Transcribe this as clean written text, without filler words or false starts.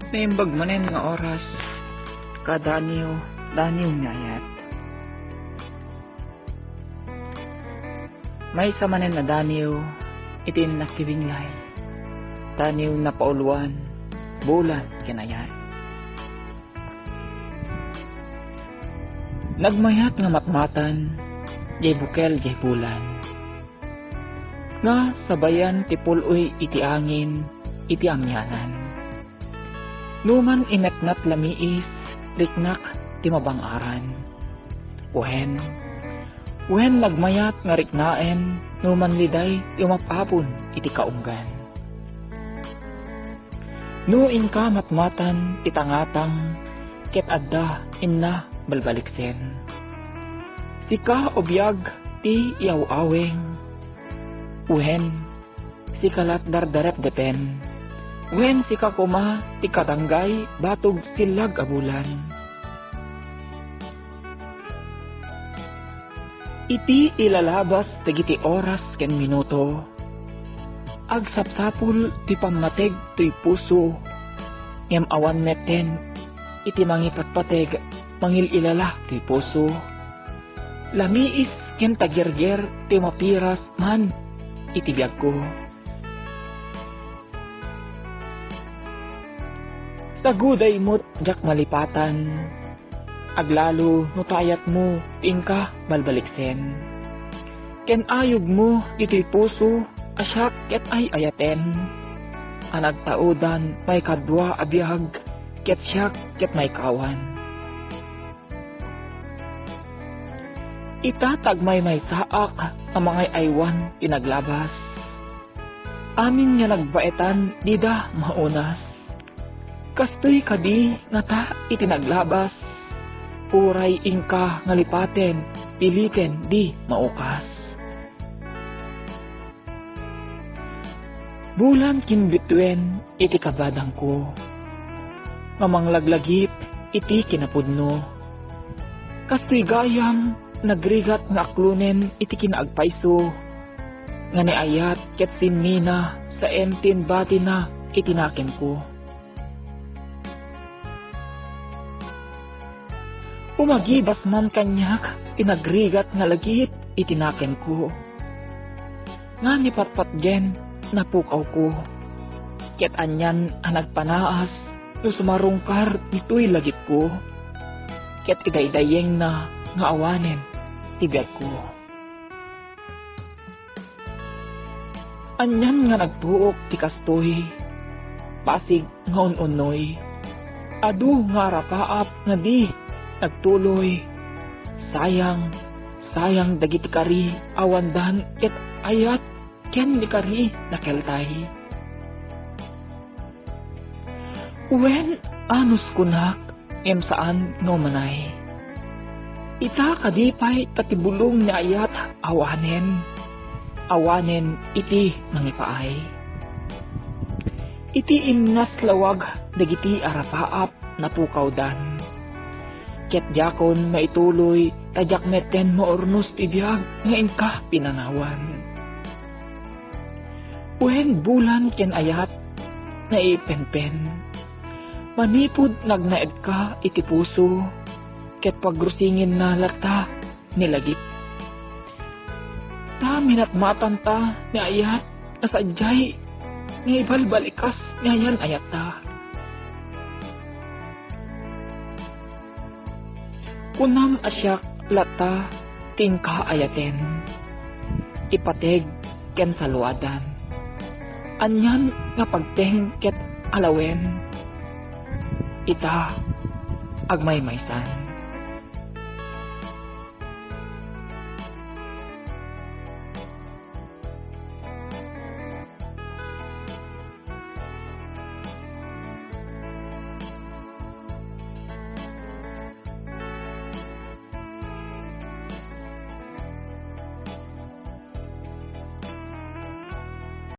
Naimbag manen nga oras, kadaniw ngayat. May sa manen na daniw, itin nakiwinglay. Daniw na pauluan, bulan kinayat. Nagmayat nga matmatan, jay bukel jay bulan. Nga sabayan ti puloy iti angin, iti angyanan. Numan ineknat lamiis, riknak ti mabangaran. Wen nagmayat nga riknaen, numan liday ti umapapon iti kaunggan. No inka matmatan ti tangatang, ket adda inna balbaliksen. Sika obiyag ti iawaweng, si kalat dardarep deten. Si kakuma ti katanggay batog silag abulan. Iti ilalabas dagiti oras ken minuto. Agsapsapul ti pammateg ti puso. Ngem awan meten iti mangipatpateg mangililala ti puso. Lamiis ken tagirger ti mapiras man iti biag ko. Saguday mo't jak malipatan, aglalo no tayat mo tingka balbaliksen. Ken ayog mo ito'y puso, asyak ket ay ayaten. Anagtaudan may kadwa abiyag, ket syak ket may kawan. Itatag may saak ang mga aywan pinaglabas. Amin nga nagbaetan dida maunas. Kastoy kadi nga ta itinaglabas. Uray ingka ngalipaten, piliten di maukas. Bulan kinbitwen iti kabadang ko. Mamanglagлагip iti kinapudno. Kastoy gayam nagrigat nga aklunen iti kinaagpaiso. Nga niayat ket sinmina sa entin bati na itinaken ko. Umagibas man kanyak, inagrigat nga lagit, itinaken ko. Nga ni patpatgen, napukaw ko. Ket anyan ang nagpanaas, no sumarungkar, ito'y lagit ko. Ket idaydayeng na, nga awanen, tibiyag ko. Anyan nga nagtuok, tikastoy, pasig nga unoy. Adu nga rapaap, nga di, nagtuloy. Sayang dagiti kari awandan ket ayat ken ni kari nakeltay. Wen anus kunak em saan no manay. Ita kadipay tatibulong ni ayat awanen iti mangipaay. Iti innas lawag dagiti arapaap napukawdan. Ket jakon maituloy, tajak meten mo ornos ibiyag, nga ingka pinanawan. Wen bulan ken ayat, na ipenpen. Manipod nagnaed ka iti puso, ket pagrusingin na lata nilagip. Ta minatmatan ta ni ayat, nasadyay, nga ibalbalikas ngayon ayat ta. Kunam asyak lata tingka ayaten, ipateg ken saluadan. Anyan nga pagteng ket alawen, ita agmaymaysan.